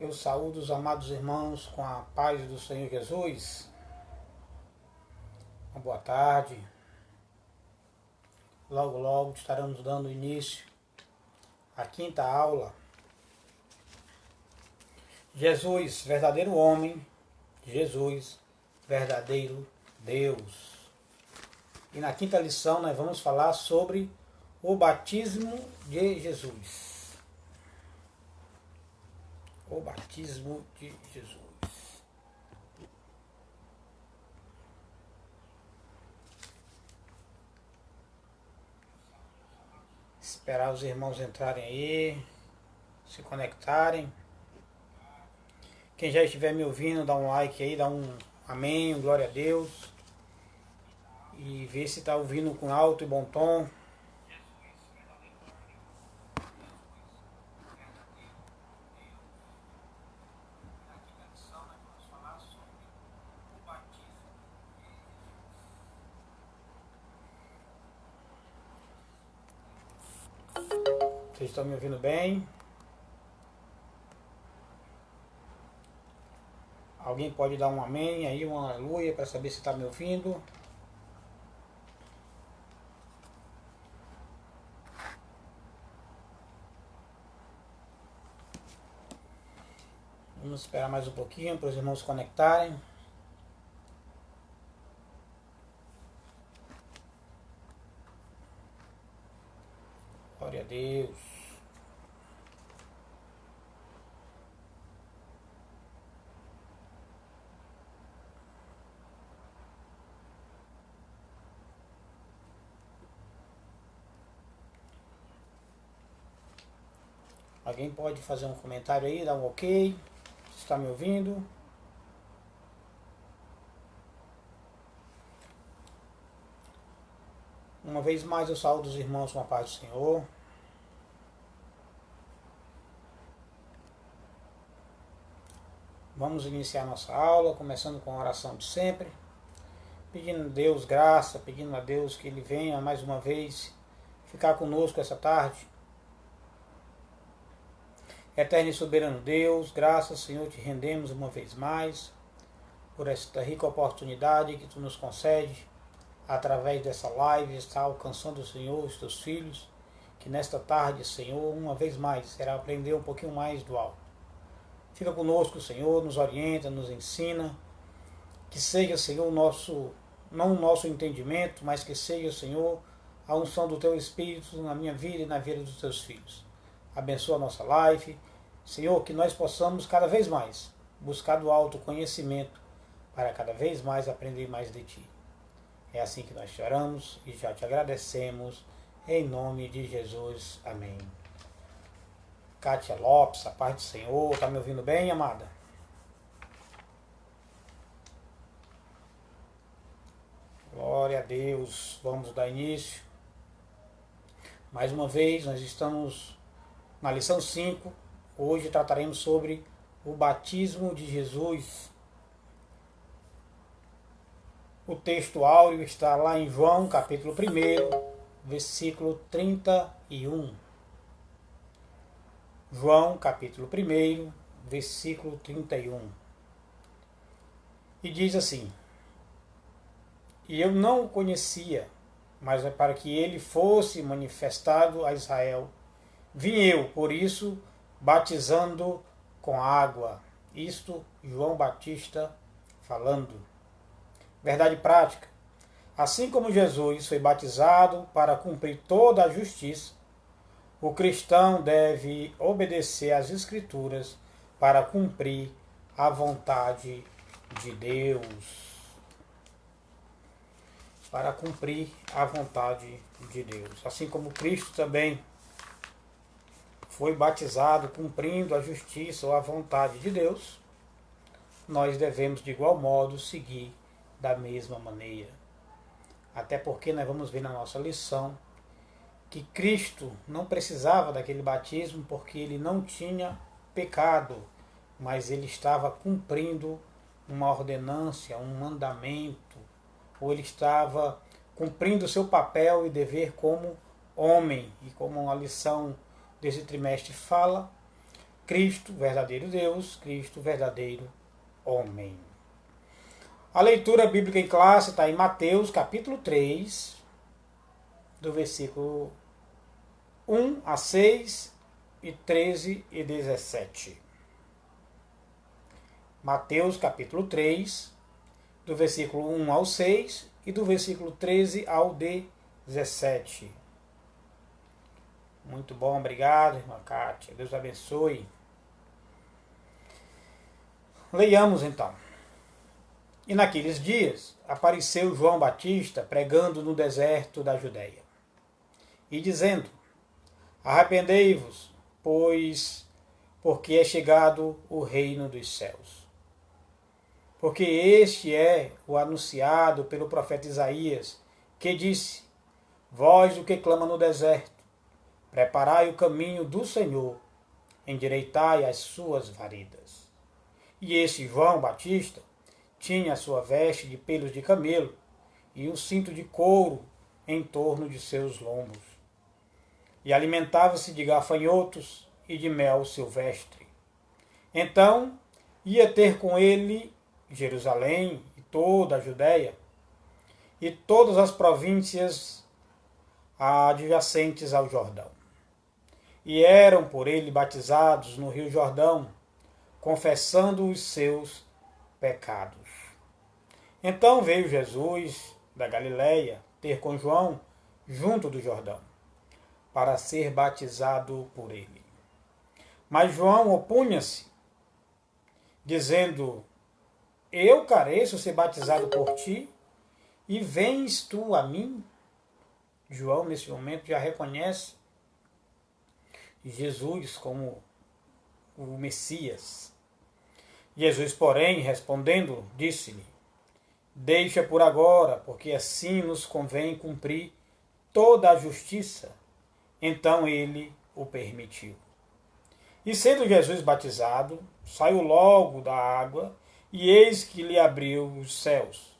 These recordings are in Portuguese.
Eu saúdo os amados irmãos com a paz do Senhor Jesus. Uma boa tarde. Logo, logo estaremos dando início à quinta aula. Jesus, verdadeiro homem. Jesus, verdadeiro Deus. E na quinta lição nós vamos falar sobre o batismo de Jesus. O batismo de Jesus. Esperar os irmãos entrarem aí, se conectarem. Quem já estiver me ouvindo, dá um like aí, dá um amém, um glória a Deus. E vê se está ouvindo com alto e bom tom. Vocês estão me ouvindo bem? Alguém pode dar um amém aí, um aleluia, para saber se está me ouvindo? Vamos esperar mais um pouquinho para os irmãos se conectarem. Glória a Deus. Alguém pode fazer um comentário aí, dar um ok? Você está me ouvindo? Uma vez mais eu saúdo os irmãos com a paz do Senhor. Vamos iniciar nossa aula, começando com a oração de sempre, pedindo a Deus graça, pedindo a Deus que Ele venha mais uma vez ficar conosco essa tarde. Eterno e soberano Deus, graças, Senhor, te rendemos uma vez mais por esta rica oportunidade que Tu nos concede através dessa live, está alcançando o Senhor, os Teus filhos, que nesta tarde, Senhor, uma vez mais, será aprender um pouquinho mais do alto. Fica conosco, Senhor, nos orienta, nos ensina, que seja, Senhor, não o nosso entendimento, mas que seja, Senhor, a unção do Teu Espírito na minha vida e na vida dos Teus filhos. Abençoa a nossa live, Senhor, que nós possamos cada vez mais buscar do alto conhecimento para cada vez mais aprender mais de Ti. É assim que nós te oramos e já te agradecemos, em nome de Jesus. Amém. Kátia Lopes, a paz do Senhor, está me ouvindo bem, amada? Glória a Deus, vamos dar início. Mais uma vez, nós estamos na lição 5, hoje trataremos sobre o batismo de Jesus. O texto áureo está lá em João, capítulo 1, versículo 31. João, capítulo 1, versículo 31. E diz assim: E eu não o conhecia, mas é para que ele fosse manifestado a Israel. Vim eu, por isso, batizando com água. Isto, João Batista falando. Verdade prática. Assim como Jesus foi batizado para cumprir toda a justiça, o cristão deve obedecer às Escrituras para cumprir a vontade de Deus. Para cumprir a vontade de Deus. Assim como Cristo também foi batizado cumprindo a justiça ou a vontade de Deus, nós devemos de igual modo seguir da mesma maneira. Até porque nós vamos ver na nossa lição que Cristo não precisava daquele batismo porque ele não tinha pecado, mas ele estava cumprindo uma ordenância, um mandamento, ou ele estava cumprindo o seu papel e dever como homem. E como a lição desse trimestre fala, Cristo, verdadeiro Deus, Cristo, verdadeiro homem. A leitura bíblica em classe está em Mateus, capítulo 3, do versículo 1 a 6 e 13 e 17. Mateus, capítulo 3, do versículo 1 ao 6 e do versículo 13 ao 17. Muito bom, obrigado, irmã Kátia. Deus abençoe. Leiamos então. E naqueles dias apareceu João Batista pregando no deserto da Judéia e dizendo: arrependei-vos, porque é chegado o reino dos céus. Porque este é o anunciado pelo profeta Isaías, que disse: vós o que clama no deserto, preparai o caminho do Senhor, endireitai as suas varedas. E este João Batista tinha a sua veste de pelos de camelo e um cinto de couro em torno de seus lombos. E alimentava-se de gafanhotos e de mel silvestre. Então ia ter com ele Jerusalém e toda a Judéia e todas as províncias adjacentes ao Jordão. E eram por ele batizados no rio Jordão, confessando os seus pecados. Então veio Jesus da Galiléia ter com João junto do Jordão, para ser batizado por ele. Mas João opunha-se, dizendo: eu careço ser batizado por ti, e vens tu a mim? João, nesse momento, já reconhece Jesus como o Messias. Jesus, porém, respondendo, disse-lhe: deixa por agora, porque assim nos convém cumprir toda a justiça. Então ele o permitiu. E sendo Jesus batizado, saiu logo da água, e eis que lhe abriu os céus,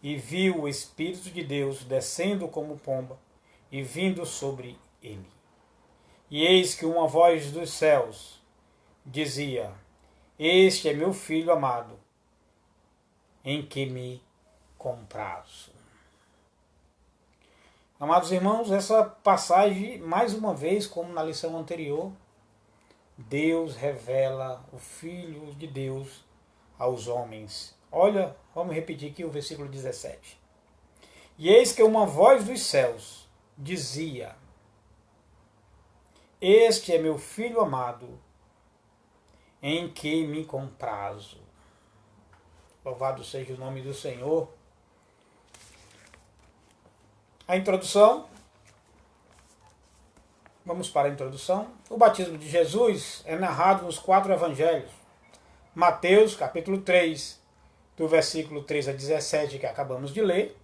e viu o Espírito de Deus descendo como pomba e vindo sobre ele. E eis que uma voz dos céus dizia: este é meu filho amado, em que me comprazo. Amados irmãos, essa passagem, mais uma vez, como na lição anterior, Deus revela o Filho de Deus aos homens. Olha, vamos repetir aqui o versículo 17. E eis que uma voz dos céus dizia: este é meu filho amado, em que me comprazo. Louvado seja o nome do Senhor. A introdução. Vamos para a introdução. O batismo de Jesus é narrado nos 4 evangelhos. Mateus, capítulo 3, do versículo 3 a 17, que acabamos de ler.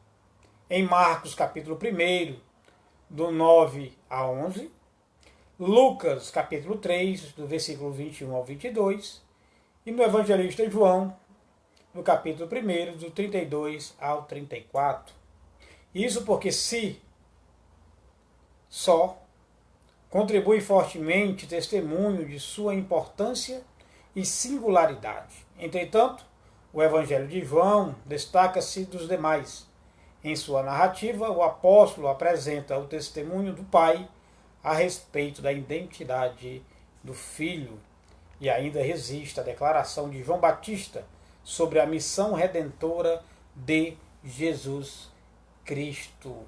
Em Marcos, capítulo 1, do 9 a 11. Lucas, capítulo 3, do versículo 21 ao 22. E no evangelista João, no capítulo 1, do 32 ao 34. Isso porque se só contribui fortemente testemunho de sua importância e singularidade. Entretanto, o Evangelho de João destaca-se dos demais. Em sua narrativa, o apóstolo apresenta o testemunho do Pai a respeito da identidade do Filho e ainda resiste à declaração de João Batista sobre a missão redentora de Jesus Cristo.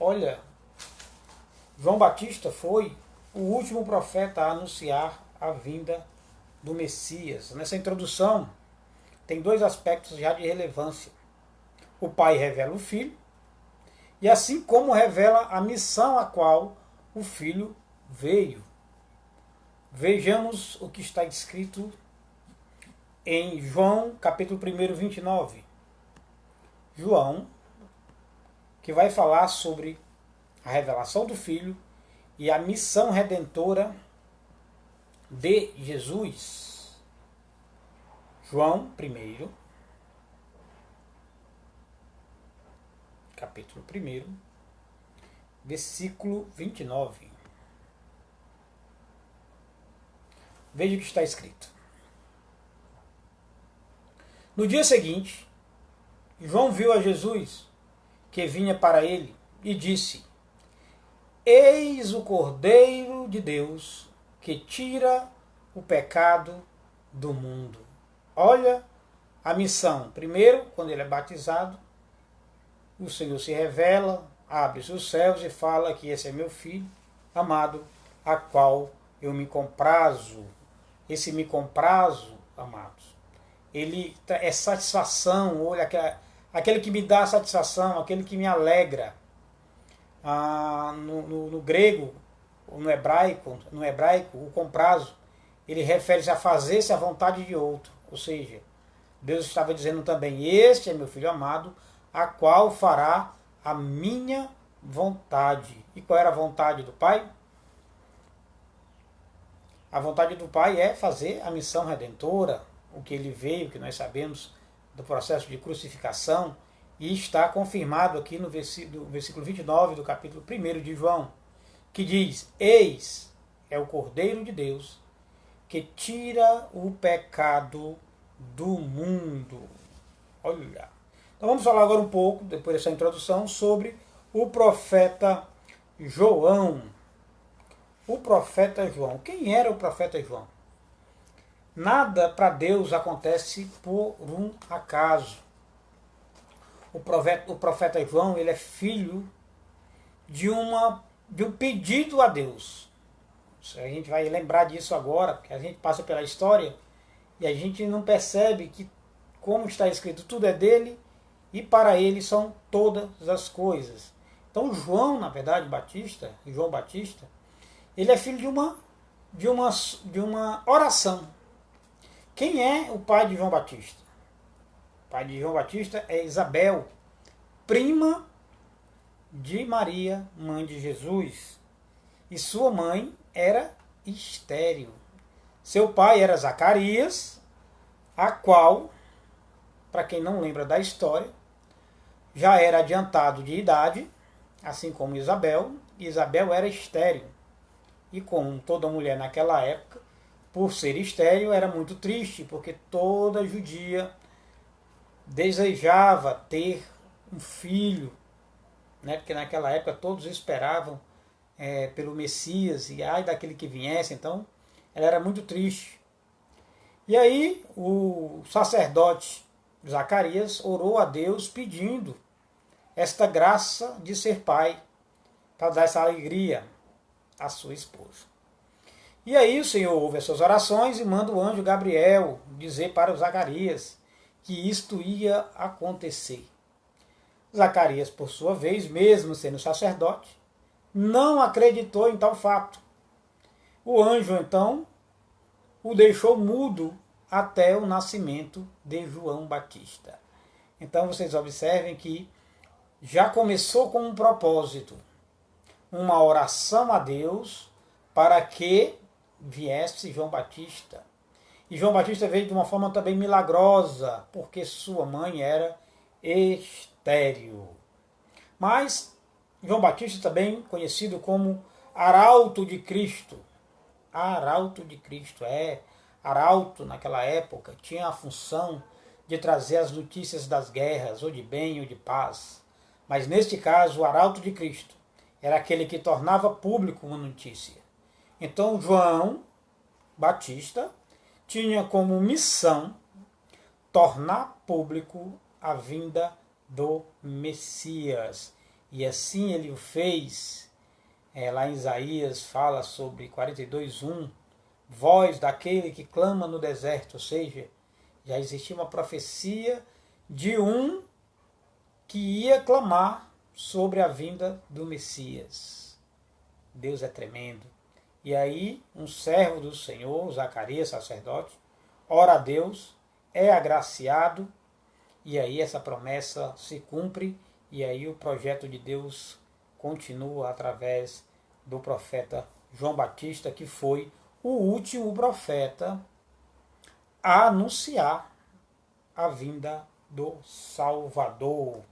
Olha, João Batista foi o último profeta a anunciar a vinda do Messias. Nessa introdução, tem 2 aspectos já de relevância. O Pai revela o Filho, e assim como revela a missão a qual o Filho veio. Vejamos o que está escrito em João, capítulo 1, 29. João, que vai falar sobre a revelação do Filho e a missão redentora de Jesus. João 1, capítulo 1, versículo 29. Veja o que está escrito. No dia seguinte, João viu a Jesus que vinha para ele e disse: Eis o Cordeiro de Deus que tira o pecado do mundo. Olha a missão. Primeiro, quando ele é batizado, o Senhor se revela, abre os céus e fala que esse é meu filho amado, a qual eu me comprazo. Esse me comprazo, amados, ele é satisfação, olha, aquele que me dá satisfação, aquele que me alegra. No grego, no hebraico, o comprazo, ele refere-se a fazer-se a vontade de outro. Ou seja, Deus estava dizendo também: este é meu filho amado, a qual fará a minha vontade. E qual era a vontade do Pai? A vontade do Pai é fazer a missão redentora, o que ele veio, que nós sabemos do processo de crucificação, e está confirmado aqui no versículo 29 do capítulo 1 de João, que diz: Eis é o Cordeiro de Deus que tira o pecado do mundo. Olha. Então vamos falar agora um pouco, depois dessa introdução, sobre o profeta João. O profeta João. Quem era o profeta João? Nada para Deus acontece por um acaso. O profeta João, ele é filho de um pedido a Deus. A gente vai lembrar disso agora, porque a gente passa pela história e a gente não percebe que, como está escrito, tudo é dele e para ele são todas as coisas. Então João, na verdade, João Batista, ele é filho de uma oração. Quem é o pai de João Batista? O pai de João Batista é Isabel, prima de Maria, mãe de Jesus. E sua mãe era estéril. Seu pai era Zacarias, a qual, para quem não lembra da história, já era adiantado de idade, assim como Isabel. Isabel era estéril. E como toda mulher naquela época, por ser estéril, era muito triste, porque toda judia desejava ter um filho, né? Porque naquela época todos esperavam pelo Messias, e ai daquele que viesse, então ela era muito triste. E aí o sacerdote Zacarias orou a Deus pedindo esta graça de ser pai, para dar essa alegria à sua esposa. E aí o Senhor ouve as suas orações e manda o anjo Gabriel dizer para Zacarias que isto ia acontecer. Zacarias, por sua vez, mesmo sendo sacerdote, não acreditou em tal fato. O anjo, então, o deixou mudo até o nascimento de João Batista. Então vocês observem que já começou com um propósito, uma oração a Deus para que viesse João Batista. E João Batista veio de uma forma também milagrosa, porque sua mãe era estéril. Mas João Batista também conhecido como Arauto de Cristo. Arauto de Cristo, Arauto naquela época tinha a função de trazer as notícias das guerras, ou de bem ou de paz. Mas neste caso, o Arauto de Cristo era aquele que tornava público uma notícia. Então João Batista tinha como missão tornar público a vinda do Messias. E assim ele o fez. Lá em Isaías fala sobre 42:1, voz daquele que clama no deserto, ou seja, já existia uma profecia de um que ia clamar sobre a vinda do Messias. Deus é tremendo. E aí um servo do Senhor, Zacarias, sacerdote, ora a Deus, é agraciado, e aí essa promessa se cumpre, e aí o projeto de Deus continua através do profeta João Batista, que foi o último profeta a anunciar a vinda do Salvador.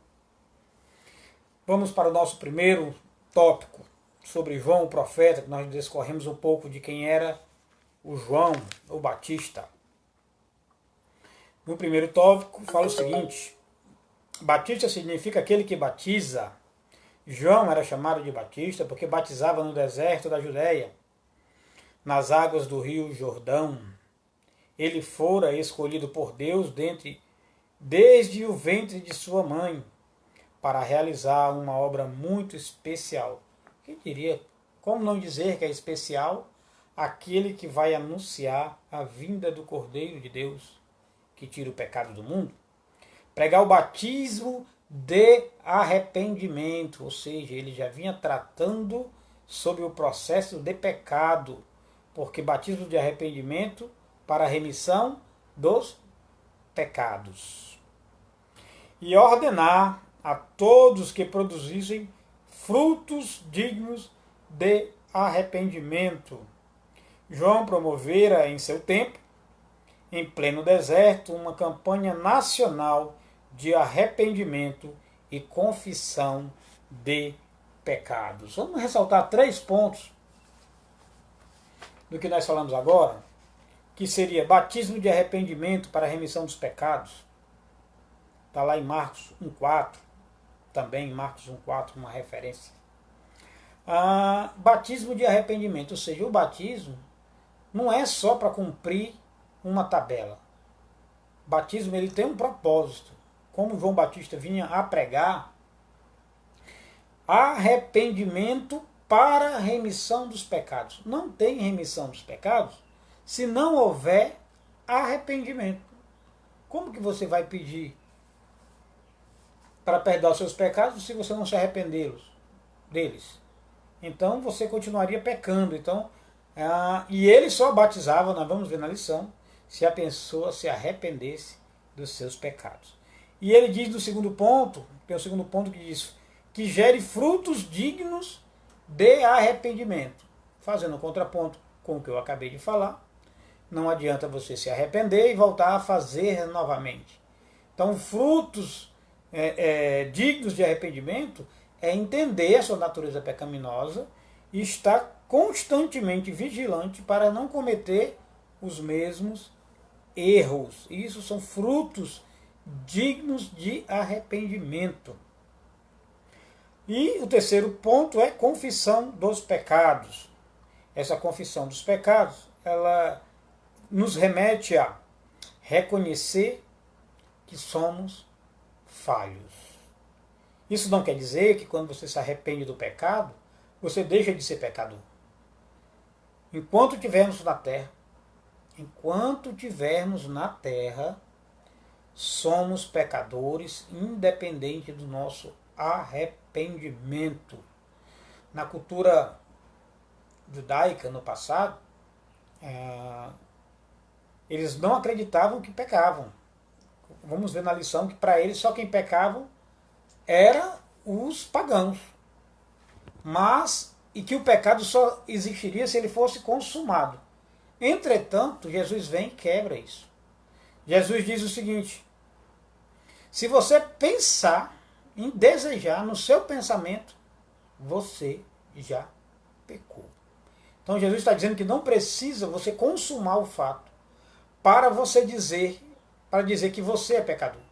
Vamos para o nosso primeiro tópico sobre João o profeta, que nós discorremos um pouco de quem era o João, o Batista. No primeiro tópico fala o seguinte: Batista significa aquele que batiza. João era chamado de Batista porque batizava no deserto da Judéia, nas águas do rio Jordão. Ele fora escolhido por Deus desde o ventre de sua mãe para realizar uma obra muito especial. Quem diria, como não dizer que é especial aquele que vai anunciar a vinda do Cordeiro de Deus, que tira o pecado do mundo? Pregar o batismo de arrependimento, ou seja, ele já vinha tratando sobre o processo de pecado, porque batismo de arrependimento para a remissão dos pecados. E ordenar a todos que produzissem frutos dignos de arrependimento. João promovera em seu tempo, em pleno deserto, uma campanha nacional de arrependimento e confissão de pecados. Vamos ressaltar 3 pontos do que nós falamos agora, que seria batismo de arrependimento para a remissão dos pecados. Está lá em Marcos 1,4, também em Marcos 1,4, uma referência. Batismo de arrependimento, ou seja, o batismo não é só para cumprir uma tabela. O batismo ele tem um propósito. Como João Batista vinha a pregar, arrependimento para a remissão dos pecados. Não tem remissão dos pecados se não houver arrependimento. Como que você vai pedir para perdoar os seus pecados se você não se arrepender deles? Então você continuaria pecando. E ele só batizava, nós vamos ver na lição, se a pessoa se arrependesse dos seus pecados. E ele diz no segundo ponto, que é o segundo ponto que diz, que gere frutos dignos de arrependimento. Fazendo um contraponto com o que eu acabei de falar, não adianta você se arrepender e voltar a fazer novamente. Então, frutos dignos de arrependimento é entender a sua natureza pecaminosa e estar constantemente vigilante para não cometer os mesmos erros. Isso são frutos dignos de arrependimento. E o terceiro ponto é confissão dos pecados. Essa confissão dos pecados, ela nos remete a reconhecer que somos falhos. Isso não quer dizer que quando você se arrepende do pecado, você deixa de ser pecador. Enquanto estivermos na terra, somos pecadores, independente do nosso arrependimento. Na cultura judaica, no passado, eles não acreditavam que pecavam. Vamos ver na lição que para eles só quem pecavam eram os pagãos. E que o pecado só existiria se ele fosse consumado. Entretanto, Jesus vem e quebra isso. Jesus diz o seguinte: se você pensar em desejar no seu pensamento, você já pecou. Então Jesus está dizendo que não precisa você consumar o fato para dizer que você é pecador.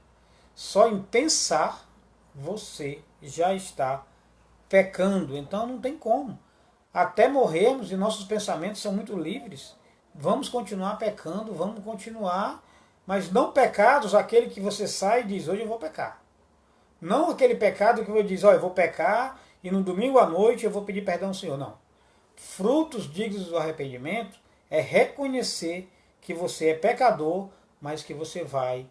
Só em pensar você já está pecando. Então não tem como. Até morrermos e nossos pensamentos são muito livres, vamos continuar pecando, vamos continuar, mas não pecados aquele que você sai e diz, hoje eu vou pecar. Não aquele pecado que você diz, eu vou pecar e no domingo à noite eu vou pedir perdão ao Senhor. Não. Frutos dignos do arrependimento é reconhecer que você é pecador, mas que você vai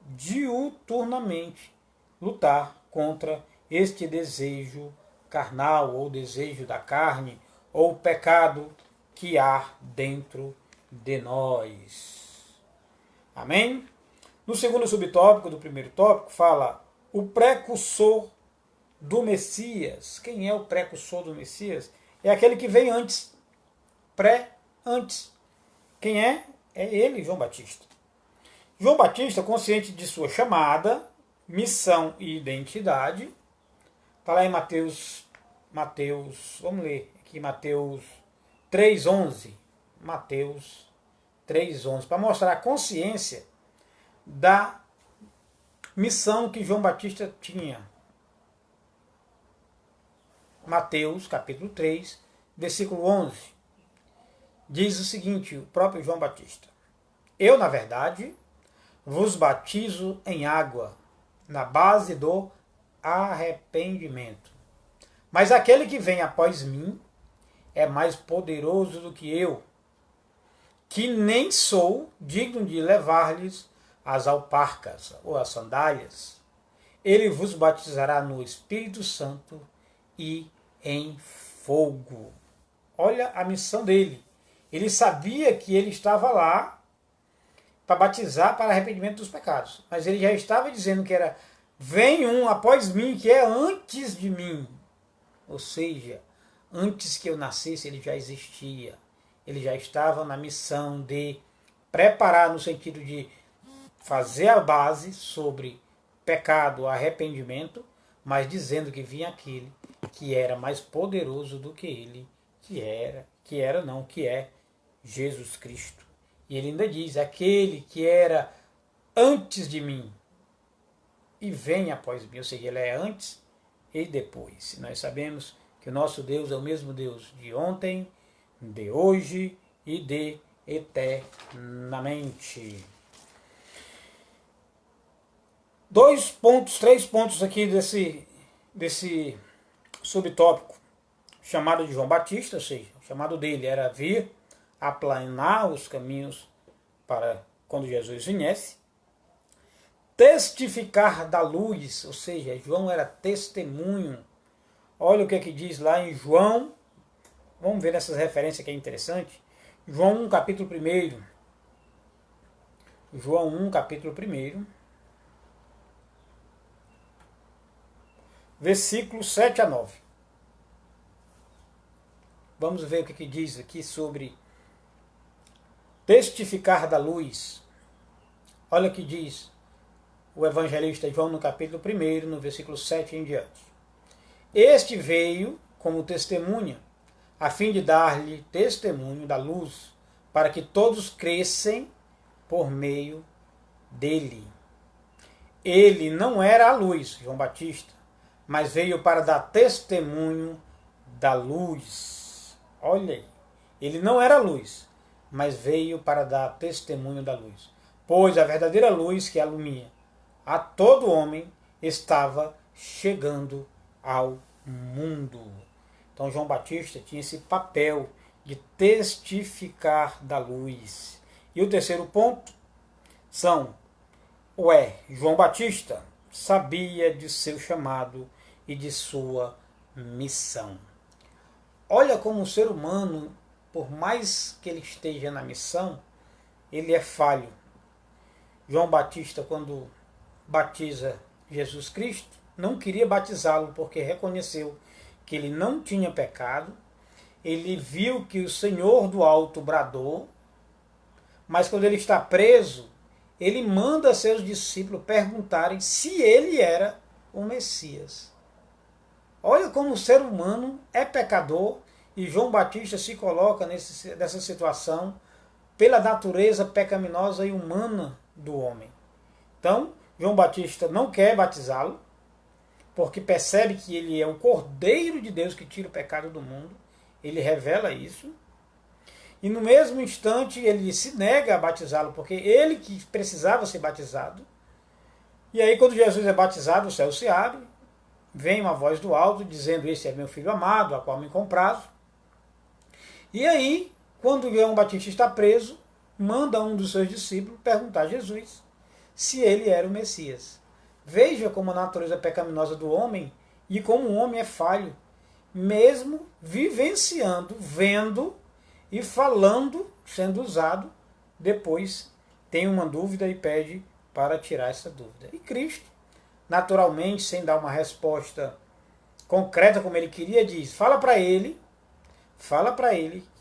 diuturnamente lutar contra este desejo carnal, ou desejo da carne, ou o pecado que há dentro de nós. Amém? No segundo subtópico do primeiro tópico, fala o precursor do Messias. Quem é o precursor do Messias? É aquele que vem antes. Antes. Quem é? É ele, João Batista. João Batista, consciente de sua chamada, missão e identidade, está lá em Mateus, vamos ler aqui Mateus 3,11. Mateus 3,11, para mostrar a consciência da missão que João Batista tinha. Mateus, capítulo 3, versículo 11, diz o seguinte, o próprio João Batista: Eu, na verdade, vos batizo em água, na base do arrependimento. Mas aquele que vem após mim é mais poderoso do que eu, que nem sou digno de levar-lhes as alparcas ou as sandálias. Ele vos batizará no Espírito Santo e em fogo. Olha a missão dele. Ele sabia que ele estava lá para batizar para arrependimento dos pecados. Mas ele já estava dizendo que era: vem um após mim que é antes de mim. Ou seja, antes que eu nascesse ele já existia. Ele já estava na missão de preparar, no sentido de fazer a base sobre pecado, arrependimento, mas dizendo que vinha aquele que era mais poderoso do que ele, que é Jesus Cristo. E ele ainda diz: aquele que era antes de mim e vem após mim, ou seja, ele é antes e depois. Nós sabemos que o nosso Deus é o mesmo Deus de ontem, de hoje e de eternamente. Três pontos aqui desse subtópico chamado de João Batista, ou seja, o chamado dele era vir aplanar os caminhos para quando Jesus viesse. Testificar da luz, ou seja, João era testemunho. Olha o que diz lá em João, vamos ver essas referências que é interessante. João 1, capítulo 1. João 1, capítulo 1. Versículos 7 a 9. Vamos ver o que diz aqui sobre testificar da luz. Olha o que diz o evangelista João no capítulo 1, no versículo 7 em diante. Este veio como testemunha, a fim de dar-lhe testemunho da luz, para que todos crescem por meio dele. Ele não era a luz, João Batista, mas veio para dar testemunho da luz. Olha aí, ele não era a luz, mas veio para dar testemunho da luz. Pois a verdadeira luz que alumia a todo homem estava chegando ao mundo. Então João Batista tinha esse papel de testificar da luz. E o terceiro ponto João Batista sabia de seu chamado e de sua missão. Olha como o ser humano, por mais que ele esteja na missão, ele é falho. João Batista, quando batiza Jesus Cristo, não queria batizá-lo porque reconheceu que ele não tinha pecado. Ele viu que o Senhor do alto bradou, mas quando ele está preso, ele manda seus discípulos perguntarem se ele era o Messias. Olha como o ser humano é pecador e João Batista se coloca nessa situação pela natureza pecaminosa e humana do homem. Então, João Batista não quer batizá-lo, porque percebe que ele é o Cordeiro de Deus que tira o pecado do mundo. Ele revela isso. E no mesmo instante ele se nega a batizá-lo, porque ele que precisava ser batizado. E aí quando Jesus é batizado, o céu se abre, vem uma voz do alto dizendo: esse é meu filho amado, a qual me comprazo. E aí, quando João Batista está preso, manda um dos seus discípulos perguntar a Jesus se ele era o Messias. Veja como a natureza pecaminosa do homem e como o homem é falho, mesmo vivenciando, vendo e falando, sendo usado, depois tem uma dúvida e pede para tirar essa dúvida. E Cristo, naturalmente, sem dar uma resposta concreta como ele queria, diz: fala para ele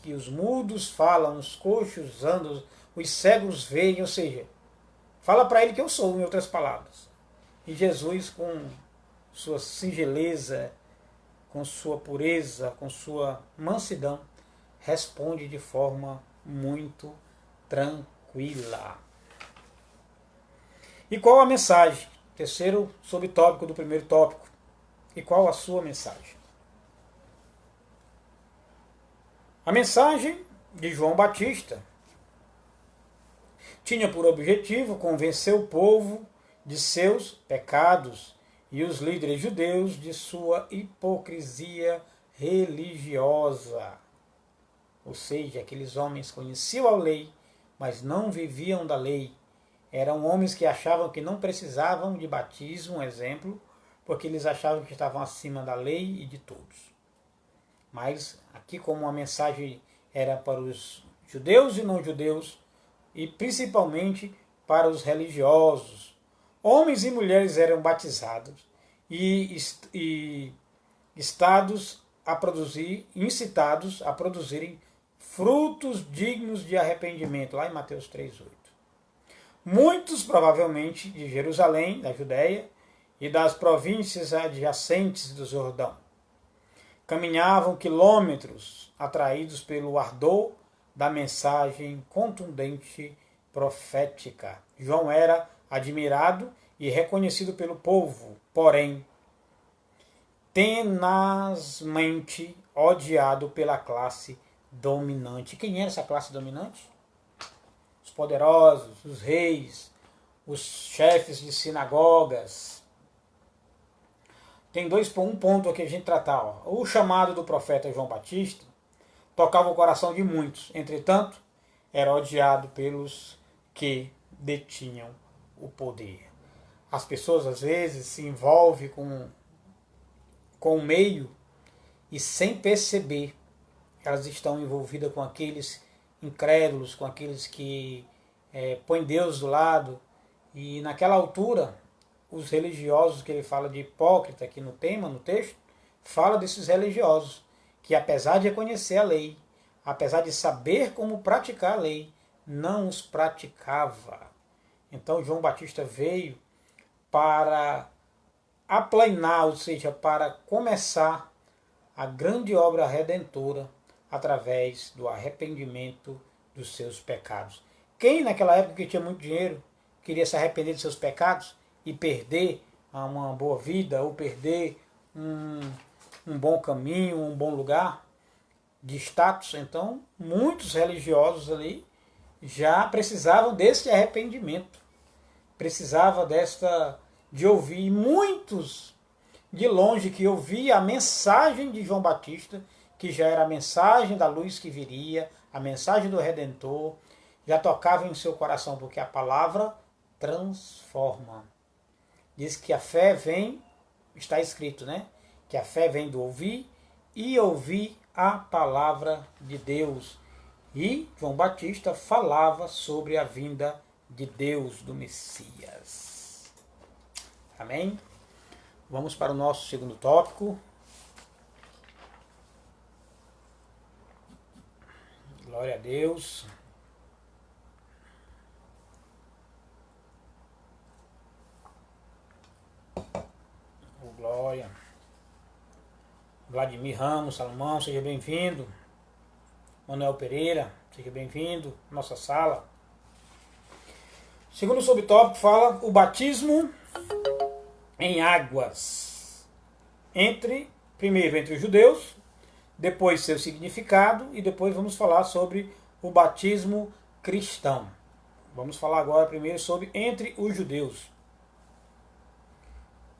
que os mudos falam, os coxos andam, os cegos veem, ou seja, fala para ele que eu sou, em outras palavras. E Jesus, com sua singeleza, com sua pureza, com sua mansidão, responde de forma muito tranquila. E qual a mensagem? Terceiro subtópico do primeiro tópico. E qual a sua mensagem? A mensagem de João Batista tinha por objetivo convencer o povo de seus pecados e os líderes judeus de sua hipocrisia religiosa. Ou seja, aqueles homens conheciam a lei, mas não viviam da lei. Eram homens que achavam que não precisavam de batismo, um exemplo, porque eles achavam que estavam acima da lei e de todos. Mas aqui, como a mensagem era para os judeus e não judeus, e principalmente para os religiosos, homens e mulheres eram batizados e incitados a produzirem frutos dignos de arrependimento, lá em Mateus 3,8. Muitos, provavelmente, de Jerusalém, da Judéia, e das províncias adjacentes do Jordão, caminhavam quilômetros atraídos pelo ardor da mensagem contundente profética. João era admirado e reconhecido pelo povo, porém, tenazmente odiado pela classe dominante. Quem era essa classe dominante? Os poderosos, os reis, os chefes de sinagogas. Tem um ponto aqui a gente tratar. Ó. O chamado do profeta João Batista tocava o coração de muitos. Entretanto, era odiado pelos que detinham o poder. As pessoas, às vezes, se envolvem com o meio e, sem perceber, elas estão envolvidas com aqueles incrédulos, com aqueles que põem Deus do lado. E, naquela altura, os religiosos, que ele fala de hipócrita aqui no tema, no texto, fala desses religiosos, que apesar de conhecer a lei, apesar de saber como praticar a lei, não os praticava. Então João Batista veio para aplainar, ou seja, para começar a grande obra redentora através do arrependimento dos seus pecados. Quem naquela época que tinha muito dinheiro queria se arrepender dos seus pecados e perder uma boa vida ou perder um bom caminho, um bom lugar de status? Então, muitos religiosos ali já precisavam desse arrependimento, precisava de ouvir. Muitos de longe que ouvia a mensagem de João Batista, que já era a mensagem da luz que viria, a mensagem do Redentor, já tocava em seu coração, porque a palavra transforma. Diz que a fé vem, está escrito, né? Que a fé vem do ouvir e ouvir a palavra de Deus. E João Batista falava sobre a vinda de Deus, do Messias. Amém? Vamos para o nosso segundo tópico. Glória a Deus. Glória. Vladimir Ramos, Salomão, seja bem-vindo. Manuel Pereira, seja bem-vindo à nossa sala. Segundo subtópico fala o batismo em águas. Primeiro entre os judeus, depois seu significado e depois vamos falar sobre o batismo cristão. Vamos falar agora primeiro sobre entre os judeus.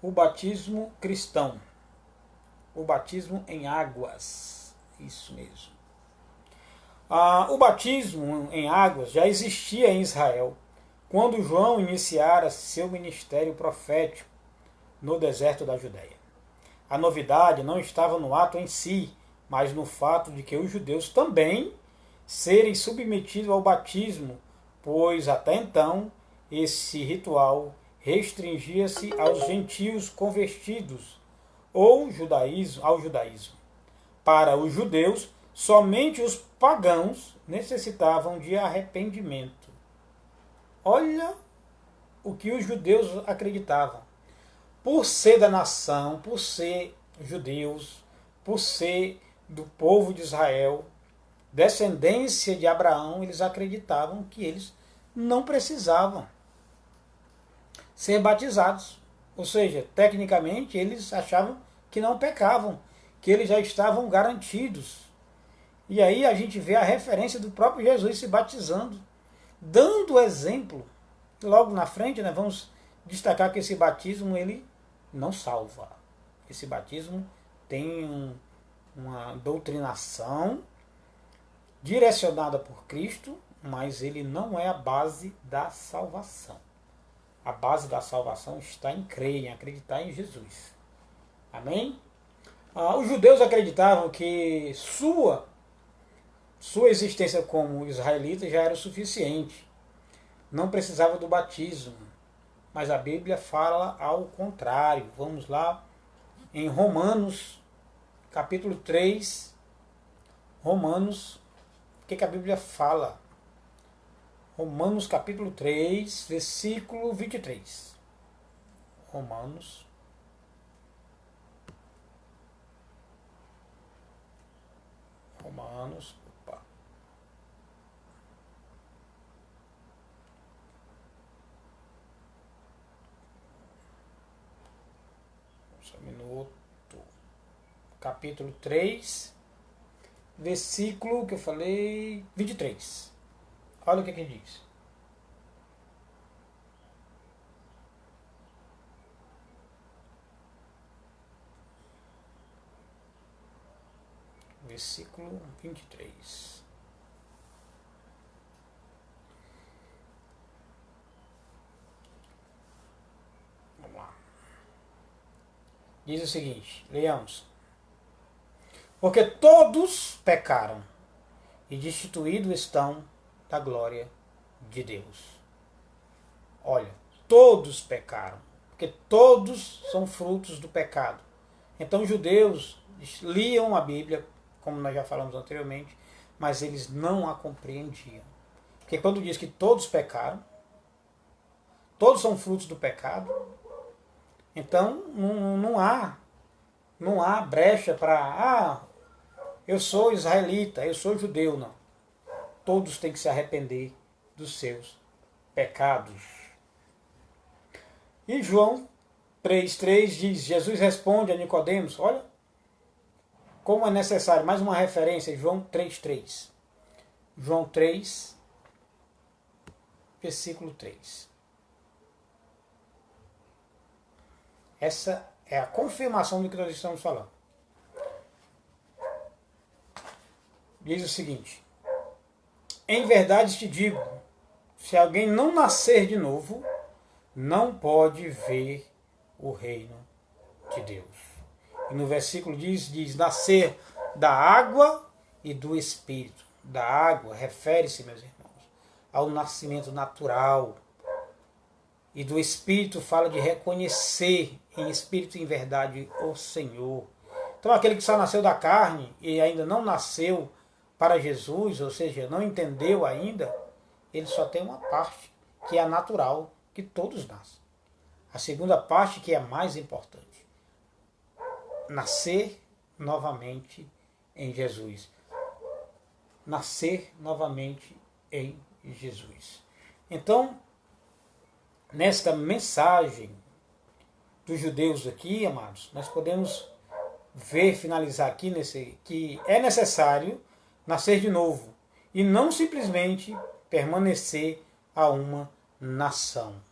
O batismo cristão. O batismo em águas. Isso mesmo. O batismo em águas já existia em Israel quando João iniciara seu ministério profético no deserto da Judéia. A novidade não estava no ato em si, mas no fato de que os judeus também serem submetidos ao batismo, pois até então esse ritual restringia-se aos gentios convertidos ou ao judaísmo. Para os judeus, somente os pagãos necessitavam de arrependimento. Olha o que os judeus acreditavam. Por ser da nação, por ser judeus, por ser do povo de Israel, descendência de Abraão, eles acreditavam que eles não precisavam ser batizados. Ou seja, tecnicamente eles achavam que não pecavam, que eles já estavam garantidos. E aí a gente vê a referência do próprio Jesus se batizando, dando exemplo. Logo na frente, né, vamos destacar que esse batismo ele não salva. Esse batismo tem uma doutrinação direcionada por Cristo, mas ele não é a base da salvação. A base da salvação está em crer, em acreditar em Jesus. Amém? Os judeus acreditavam que sua existência como israelita já era o suficiente. Não precisava do batismo. Mas a Bíblia fala ao contrário. Vamos lá em Romanos, capítulo 3. Romanos, o que a Bíblia fala? Romanos, capítulo 3, versículo 23. Romanos. Opa. Só um minuto. Capítulo 3, versículo que eu falei, 23. Olha o que ele diz. Versículo 23. Vamos lá. Diz o seguinte, leamos. Porque todos pecaram e destituídos estão da glória de Deus. Olha, todos pecaram, porque todos são frutos do pecado. Então os judeus liam a Bíblia, como nós já falamos anteriormente, mas eles não a compreendiam. Porque quando diz que todos pecaram, todos são frutos do pecado, então não há brecha para, eu sou israelita, eu sou judeu, não. Todos têm que se arrepender dos seus pecados. E João 3,3 diz, Jesus responde a Nicodemos, olha como é necessário, mais uma referência, João 3,3. João 3, versículo 3. Essa é a confirmação do que nós estamos falando. Diz o seguinte, em verdade te digo, se alguém não nascer de novo, não pode ver o reino de Deus. E no versículo diz nascer da água e do Espírito. Da água refere-se, meus irmãos, ao nascimento natural. E do Espírito fala de reconhecer em espírito e em verdade o Senhor. Então aquele que só nasceu da carne e ainda não nasceu para Jesus, ou seja, não entendeu ainda, ele só tem uma parte, que é a natural, que todos nascem. A segunda parte, que é a mais importante. Nascer novamente em Jesus. Nascer novamente em Jesus. Então, nesta mensagem dos judeus aqui, amados, nós podemos ver, finalizar aqui, que é necessário nascer de novo e não simplesmente permanecer a uma nação.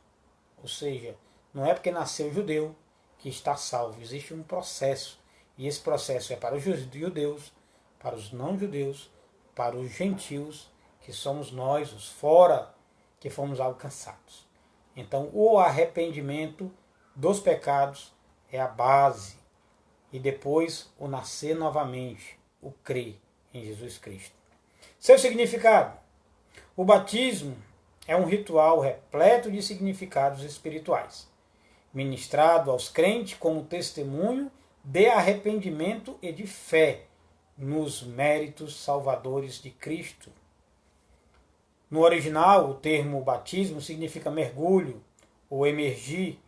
Ou seja, não é porque nasceu judeu que está salvo. Existe um processo. E esse processo é para os judeus, para os não-judeus, para os gentios, que somos nós, os fora, que fomos alcançados. Então, o arrependimento dos pecados é a base. E depois, o nascer novamente, o crer em Jesus Cristo. Seu significado. O batismo é um ritual repleto de significados espirituais, ministrado aos crentes como testemunho de arrependimento e de fé nos méritos salvadores de Cristo. No original, o termo batismo significa mergulho, ou emergir,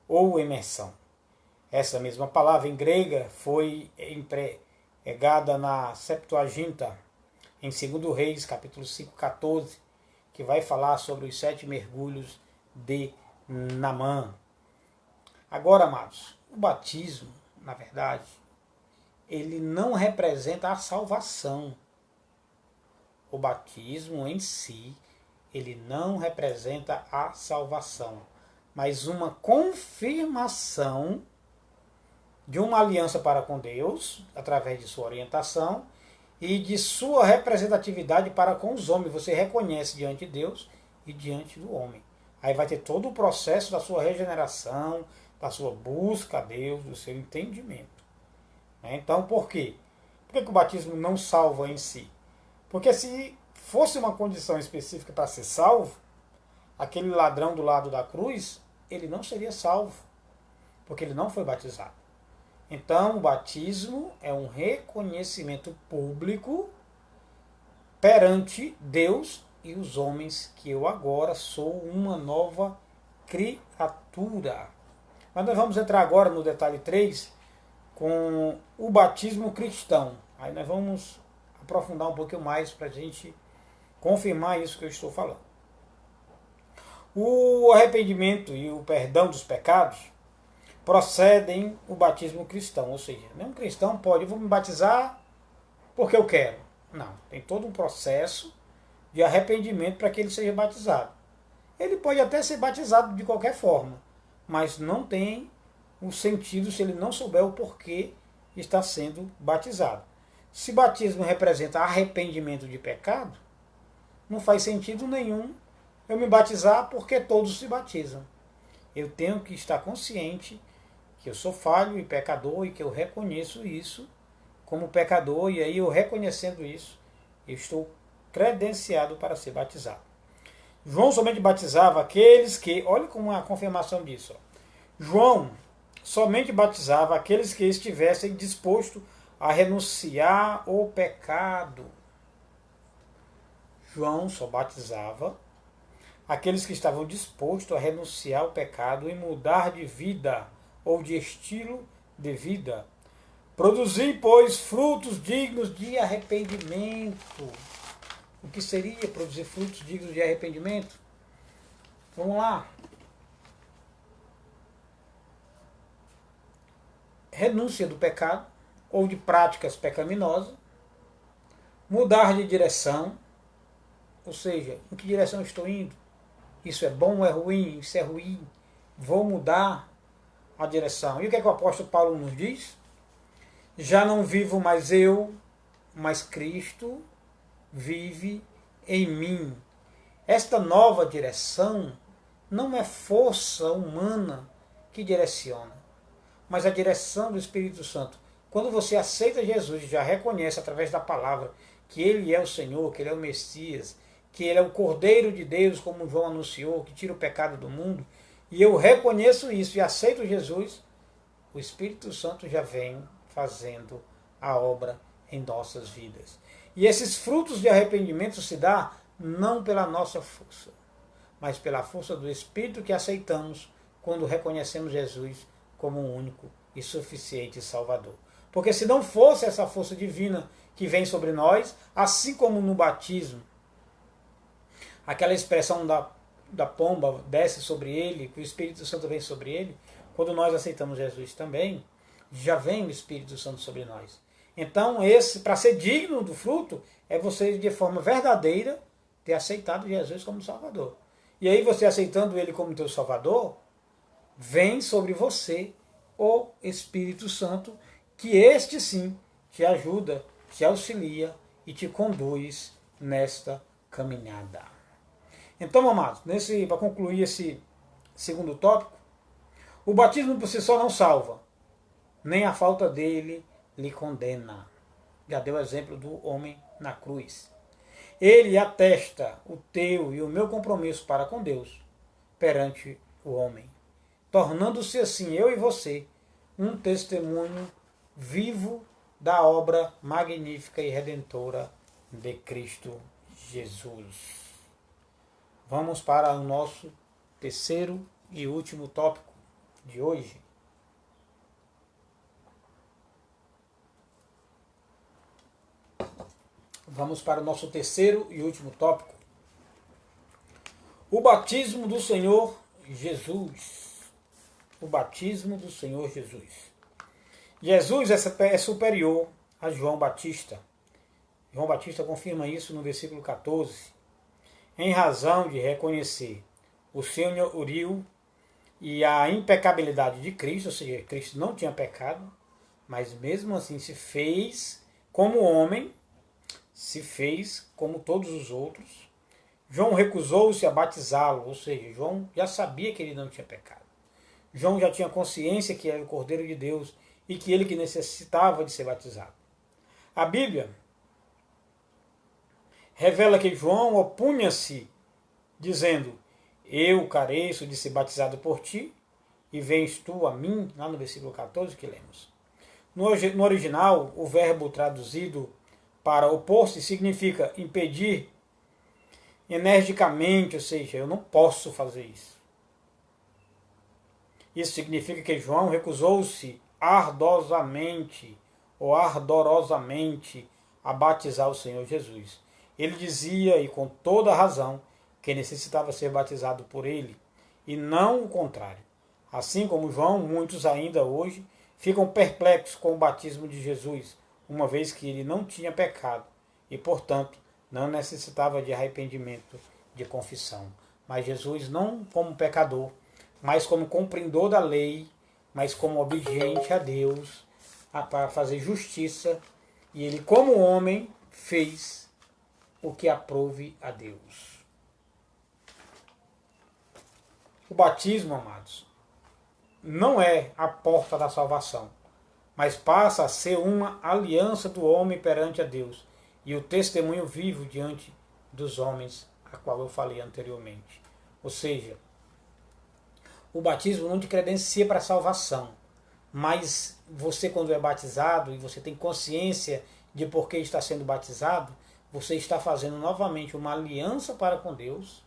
ou imersão. Essa mesma palavra em grega foi empregada na Septuaginta em 2 Reis, capítulo 5, 14, que vai falar sobre os 7 mergulhos de Naamã. Agora, amados, o batismo, na verdade, ele não representa a salvação. O batismo em si, ele não representa a salvação, mas uma confirmação de uma aliança para com Deus, através de sua orientação, e de sua representatividade para com os homens. Você reconhece diante de Deus e diante do homem. Aí vai ter todo o processo da sua regeneração, da sua busca a Deus, do seu entendimento. Então, por quê? Por que o batismo não salva em si? Porque se fosse uma condição específica para ser salvo, aquele ladrão do lado da cruz, ele não seria salvo, porque ele não foi batizado. Então, o batismo é um reconhecimento público perante Deus e os homens que eu agora sou uma nova criatura. Mas nós vamos entrar agora no detalhe 3 com o batismo cristão. Aí nós vamos aprofundar um pouquinho mais para a gente confirmar isso que eu estou falando. O arrependimento e o perdão dos pecados procedem o batismo cristão, ou seja, nenhum cristão pode, eu vou me batizar porque eu quero. Não, tem todo um processo de arrependimento para que ele seja batizado. Ele pode até ser batizado de qualquer forma, mas não tem um sentido se ele não souber o porquê está sendo batizado. Se batismo representa arrependimento de pecado, não faz sentido nenhum eu me batizar porque todos se batizam. Eu tenho que estar consciente que eu sou falho e pecador e que eu reconheço isso como pecador, e aí eu reconhecendo isso, eu estou credenciado para ser batizado. João somente batizava aqueles que, olha como é a confirmação disso, João somente batizava aqueles que estivessem dispostos a renunciar ao pecado. João só batizava aqueles que estavam dispostos a renunciar ao pecado e mudar de vida ou de estilo de vida. Produzir, pois, frutos dignos de arrependimento. O que seria produzir frutos dignos de arrependimento? Vamos lá. Renúncia do pecado ou de práticas pecaminosas. Mudar de direção. Ou seja, em que direção estou indo? Isso é bom ou é ruim? Isso é ruim. Vou mudar a direção. E o que é que o apóstolo Paulo nos diz? Já não vivo mais eu, mas Cristo vive em mim. Esta nova direção não é força humana que direciona, mas a direção do Espírito Santo. Quando você aceita Jesus e já reconhece através da palavra que Ele é o Senhor, que Ele é o Messias, que Ele é o Cordeiro de Deus, como João anunciou, que tira o pecado do mundo, e eu reconheço isso e aceito Jesus, o Espírito Santo já vem fazendo a obra em nossas vidas. E esses frutos de arrependimento se dá não pela nossa força, mas pela força do Espírito que aceitamos quando reconhecemos Jesus como o único e suficiente Salvador. Porque se não fosse essa força divina que vem sobre nós, assim como no batismo, aquela expressão da pomba desce sobre ele, que o Espírito Santo vem sobre ele, quando nós aceitamos Jesus também, já vem o Espírito Santo sobre nós. Então, para ser digno do fruto, é você, de forma verdadeira, ter aceitado Jesus como Salvador. E aí, você aceitando Ele como teu Salvador, vem sobre você o Espírito Santo, que este sim te ajuda, te auxilia e te conduz nesta caminhada. Então, amados, para concluir esse segundo tópico, o batismo por si só não salva, nem a falta dele lhe condena. Já deu o exemplo do homem na cruz. Ele atesta o teu e o meu compromisso para com Deus perante o homem, tornando-se assim, eu e você, um testemunho vivo da obra magnífica e redentora de Cristo Jesus. Vamos para o nosso terceiro e último tópico de hoje. Vamos para o nosso terceiro e último tópico. O batismo do Senhor Jesus. O batismo do Senhor Jesus. Jesus é superior a João Batista. João Batista confirma isso no versículo 14. Em razão de reconhecer o senhorio e a impecabilidade de Cristo, ou seja, Cristo não tinha pecado, mas mesmo assim se fez como homem, se fez como todos os outros. João recusou-se a batizá-lo, ou seja, João já sabia que ele não tinha pecado. João já tinha consciência que era o Cordeiro de Deus e que ele que necessitava de ser batizado. A Bíblia revela que João opunha-se, dizendo: eu careço de ser batizado por ti, e vens tu a mim, lá no versículo 14 que lemos. No original, o verbo traduzido para opor-se significa impedir energicamente, ou seja, eu não posso fazer isso. Isso significa que João recusou-se ardorosamente a batizar o Senhor Jesus. Ele dizia, e com toda razão, que necessitava ser batizado por ele, e não o contrário. Assim como João, muitos ainda hoje ficam perplexos com o batismo de Jesus, uma vez que ele não tinha pecado e, portanto, não necessitava de arrependimento, de confissão. Mas Jesus, não como pecador, mas como cumpridor da lei, mas como obediente a Deus, para fazer justiça, e ele, como homem, fez o que aprove a Deus. O batismo, amados, não é a porta da salvação, mas passa a ser uma aliança do homem perante a Deus e o testemunho vivo diante dos homens, a qual eu falei anteriormente. Ou seja, o batismo não te credencia para a salvação, mas você, quando é batizado e você tem consciência de por que está sendo batizado, você está fazendo novamente uma aliança para com Deus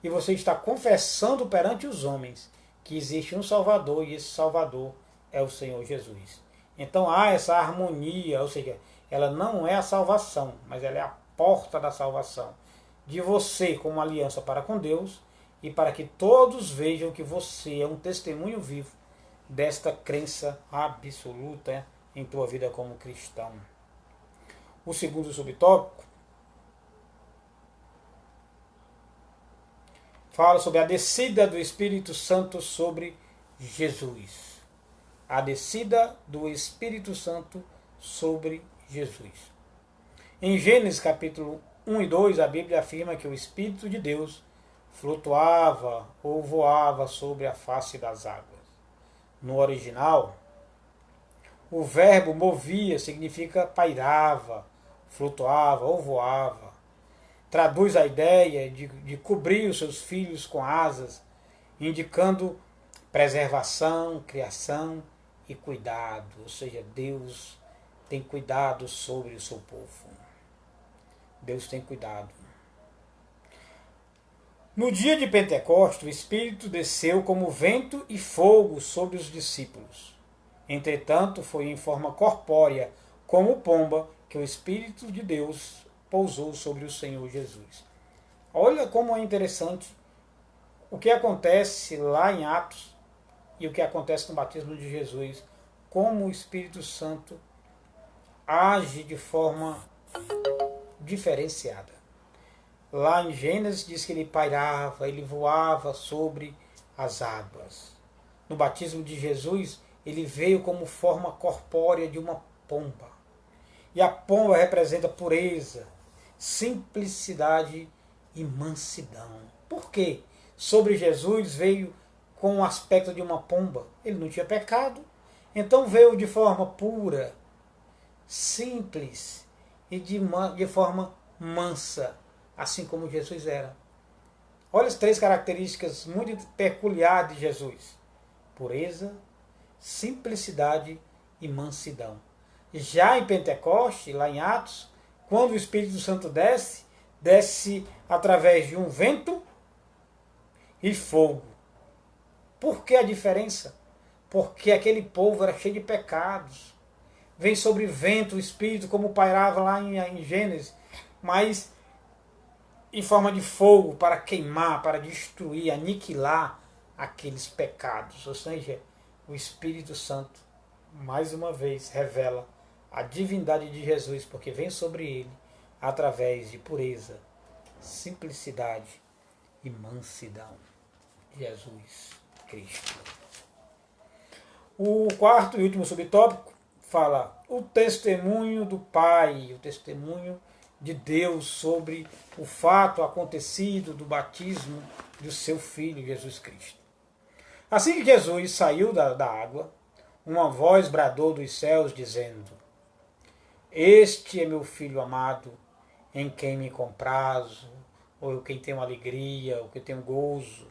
e você está confessando perante os homens que existe um Salvador e esse Salvador é o Senhor Jesus. Então há essa harmonia, ou seja, ela não é a salvação, mas ela é a porta da salvação de você como aliança para com Deus e para que todos vejam que você é um testemunho vivo desta crença absoluta em tua vida como cristão. O segundo subtópico fala sobre a descida do Espírito Santo sobre Jesus. A descida do Espírito Santo sobre Jesus. Em Gênesis capítulo 1 e 2, a Bíblia afirma que o Espírito de Deus flutuava ou voava sobre a face das águas. No original, o verbo movia significa pairava, flutuava ou voava. Traduz a ideia de cobrir os seus filhos com asas, indicando preservação, criação e cuidado. Ou seja, Deus tem cuidado sobre o seu povo. Deus tem cuidado. No dia de Pentecostes, o Espírito desceu como vento e fogo sobre os discípulos. Entretanto, foi em forma corpórea, como pomba, que o Espírito de Deus pousou sobre o Senhor Jesus. Olha como é interessante o que acontece lá em Atos e o que acontece no batismo de Jesus, como o Espírito Santo age de forma diferenciada. Lá em Gênesis diz que ele pairava, ele voava sobre as águas. No batismo de Jesus, ele veio como forma corpórea de uma pomba. E a pomba representa pureza, simplicidade e mansidão. Por quê? Sobre Jesus veio com o aspecto de uma pomba. Ele não tinha pecado, então veio de forma pura, simples e de forma mansa, assim como Jesus era. Olha as três características muito peculiares de Jesus: pureza, simplicidade e mansidão. Já em Pentecoste, lá em Atos, quando o Espírito Santo desce através de um vento e fogo. Por que a diferença? Porque aquele povo era cheio de pecados. Vem sobre vento o Espírito, como pairava lá em Gênesis, mas em forma de fogo para queimar, para destruir, aniquilar aqueles pecados. Ou seja, o Espírito Santo, mais uma vez, revela a divindade de Jesus, porque vem sobre ele através de pureza, simplicidade e mansidão. Jesus Cristo. O quarto e último subtópico fala o testemunho do Pai, o testemunho de Deus sobre o fato acontecido do batismo do seu Filho Jesus Cristo. Assim que Jesus saiu da água, uma voz bradou dos céus dizendo: Este é meu Filho amado, em quem me comprazo, ou quem tenho alegria, ou quem tenho gozo,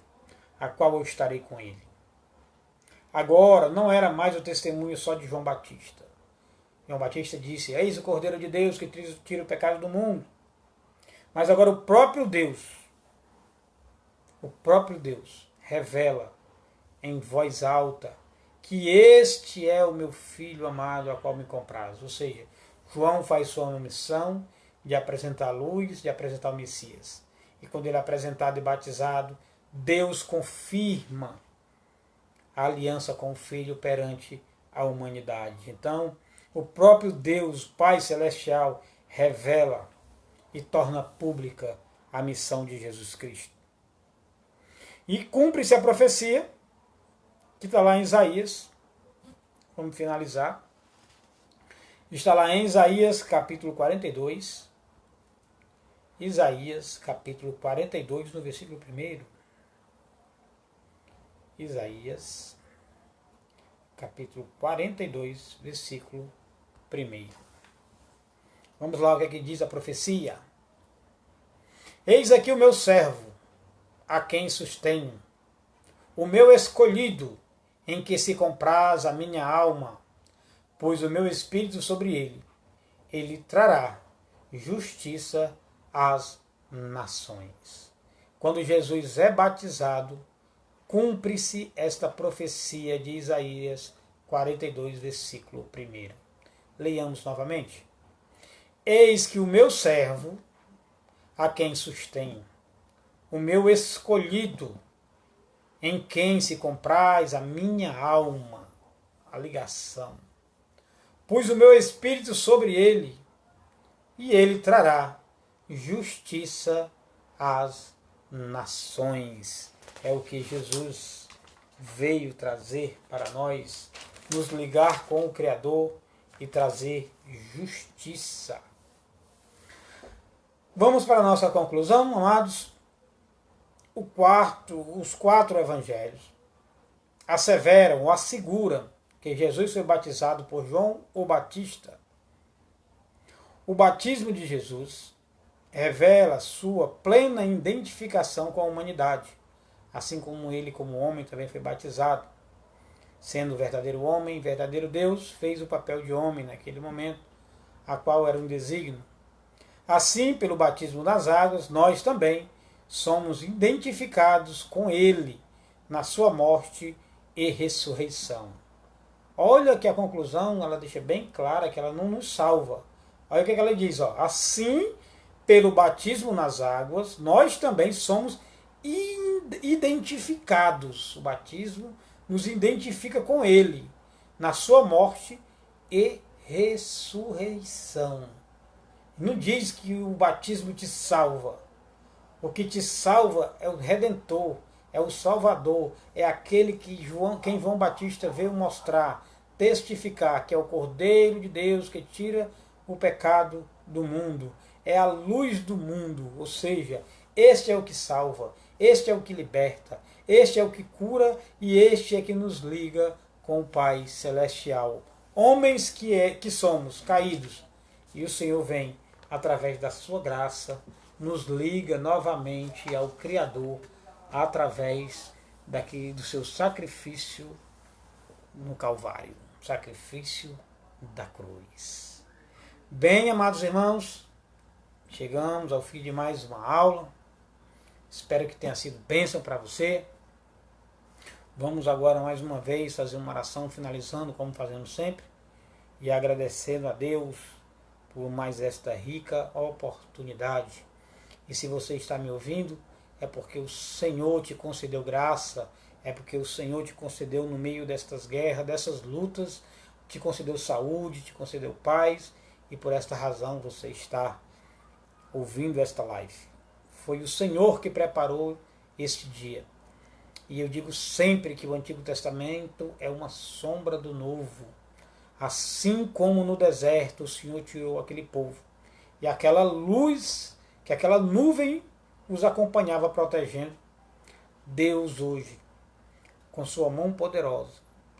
a qual eu estarei com ele. Agora não era mais o testemunho só de João Batista. João Batista disse: Eis o Cordeiro de Deus que tira o pecado do mundo. Mas agora o próprio Deus revela em voz alta que este é o meu Filho amado, a qual me comprazo. Ou seja, João faz sua missão de apresentar a luz, de apresentar o Messias. E quando ele é apresentado e batizado, Deus confirma a aliança com o Filho perante a humanidade. Então, o próprio Deus, Pai Celestial, revela e torna pública a missão de Jesus Cristo. E cumpre-se a profecia que está lá em Isaías. Vamos finalizar. Está lá em Isaías capítulo 42. Isaías capítulo 42, no versículo 1. Isaías capítulo 42, versículo 1. Vamos lá o que é que diz a profecia. Eis aqui o meu servo, a quem sustenho, o meu escolhido, em que se compraz a minha alma, pois o meu espírito sobre ele trará justiça às nações. Quando Jesus é batizado, cumpre-se esta profecia de Isaías 42, versículo 1. Leiamos novamente. Eis que o meu servo, a quem sustenho, o meu escolhido, em quem se compraz a minha alma, a ligação. Pus o meu espírito sobre ele, e ele trará justiça às nações. É o que Jesus veio trazer para nós, nos ligar com o Criador e trazer justiça. Vamos para a nossa conclusão, amados. Os quatro evangelhos asseveram ou asseguram que Jesus foi batizado por João o Batista. O batismo de Jesus revela sua plena identificação com a humanidade, assim como ele, como homem, também foi batizado. Sendo verdadeiro homem, verdadeiro Deus, fez o papel de homem naquele momento, a qual era um desígnio. Assim, pelo batismo nas águas, nós também somos identificados com ele na sua morte e ressurreição. Olha que a conclusão, ela deixa bem clara que ela não nos salva. Olha o que ela diz, ó. Assim, pelo batismo nas águas, nós também somos identificados. O batismo nos identifica com ele na sua morte e ressurreição. Não diz que o batismo te salva. O que te salva é o Redentor, é o Salvador, é aquele que quem João Batista veio mostrar, testificar, que é o Cordeiro de Deus que tira o pecado do mundo. É a luz do mundo, ou seja, este é o que salva, este é o que liberta, este é o que cura e este é que nos liga com o Pai Celestial. Homens que somos caídos, e o Senhor vem, através da sua graça, nos liga novamente ao Criador através do seu sacrifício no Calvário, sacrifício da cruz. Bem, amados irmãos, chegamos ao fim de mais uma aula. Espero que tenha sido bênção para você. Vamos agora mais uma vez fazer uma oração finalizando, como fazemos sempre, e agradecendo a Deus por mais esta rica oportunidade. E se você está me ouvindo, é porque o Senhor te concedeu graça, é porque o Senhor te concedeu no meio destas guerras, dessas lutas, te concedeu saúde, te concedeu paz, e por esta razão você está ouvindo esta live. Foi o Senhor que preparou este dia. E eu digo sempre que o Antigo Testamento é uma sombra do Novo. Assim como no deserto o Senhor tirou aquele povo. E aquela luz, que aquela nuvem os acompanhava protegendo. Deus hoje, com sua mão poderosa,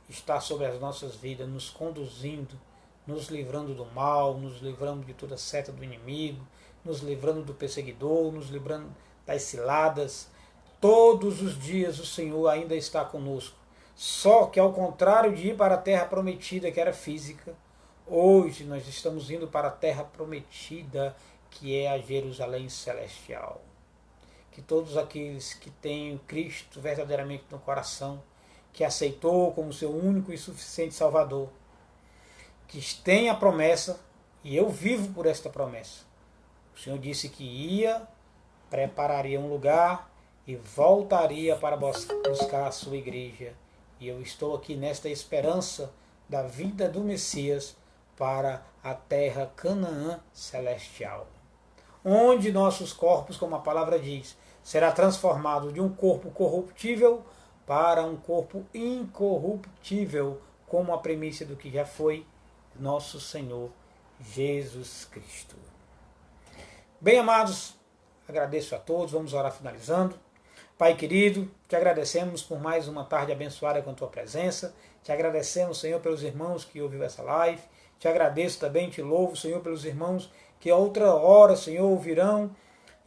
está sobre as nossas vidas, nos conduzindo, nos livrando do mal, nos livrando de toda seta do inimigo, nos livrando do perseguidor, nos livrando das ciladas. Todos os dias o Senhor ainda está conosco. Só que ao contrário de ir para a terra prometida, que era física, hoje nós estamos indo para a terra prometida, que é a Jerusalém celestial. Que todos aqueles que têm Cristo verdadeiramente no coração, que aceitou como seu único e suficiente Salvador, que tem a promessa, e eu vivo por esta promessa. O Senhor disse que ia, prepararia um lugar e voltaria para buscar a sua igreja. E eu estou aqui nesta esperança da vinda do Messias para a terra Canaã celestial, onde nossos corpos, como a palavra diz, será transformado de um corpo corruptível para um corpo incorruptível, como a premissa do que já foi nosso Senhor Jesus Cristo. Bem, amados, agradeço a todos, vamos orar finalizando. Pai querido, te agradecemos por mais uma tarde abençoada com a tua presença, te agradecemos, Senhor, pelos irmãos que ouviram essa live, te agradeço também, te louvo, Senhor, pelos irmãos que a outra hora, Senhor, ouvirão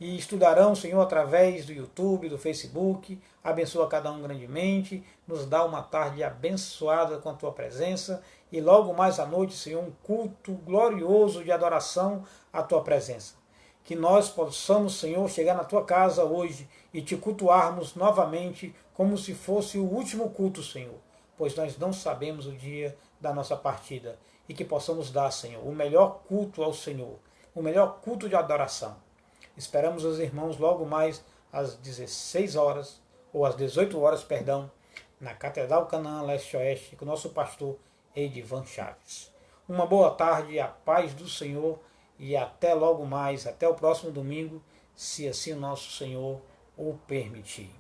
e estudarão, Senhor, através do YouTube, do Facebook. Abençoa cada um grandemente, nos dá uma tarde abençoada com a tua presença e logo mais à noite, Senhor, um culto glorioso de adoração à tua presença. Que nós possamos, Senhor, chegar na tua casa hoje e te cultuarmos novamente como se fosse o último culto, Senhor, pois nós não sabemos o dia da nossa partida. E que possamos dar, Senhor, o melhor culto ao Senhor, o melhor culto de adoração. Esperamos os irmãos logo mais às 16 horas, ou às 18 horas, perdão, na Catedral Canaã Leste-Oeste, com o nosso pastor Edivan Chaves. Uma boa tarde, a paz do Senhor, e até logo mais, até o próximo domingo, se assim o nosso Senhor o permitir.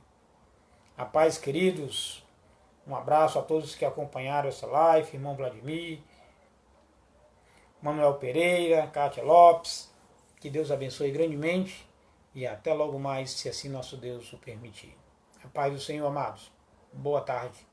A paz, queridos. Um abraço a todos que acompanharam essa live, irmão Vladimir, Manuel Pereira, Kátia Lopes. Que Deus abençoe grandemente e até logo mais, se assim nosso Deus o permitir. A paz do Senhor, amados. Boa tarde.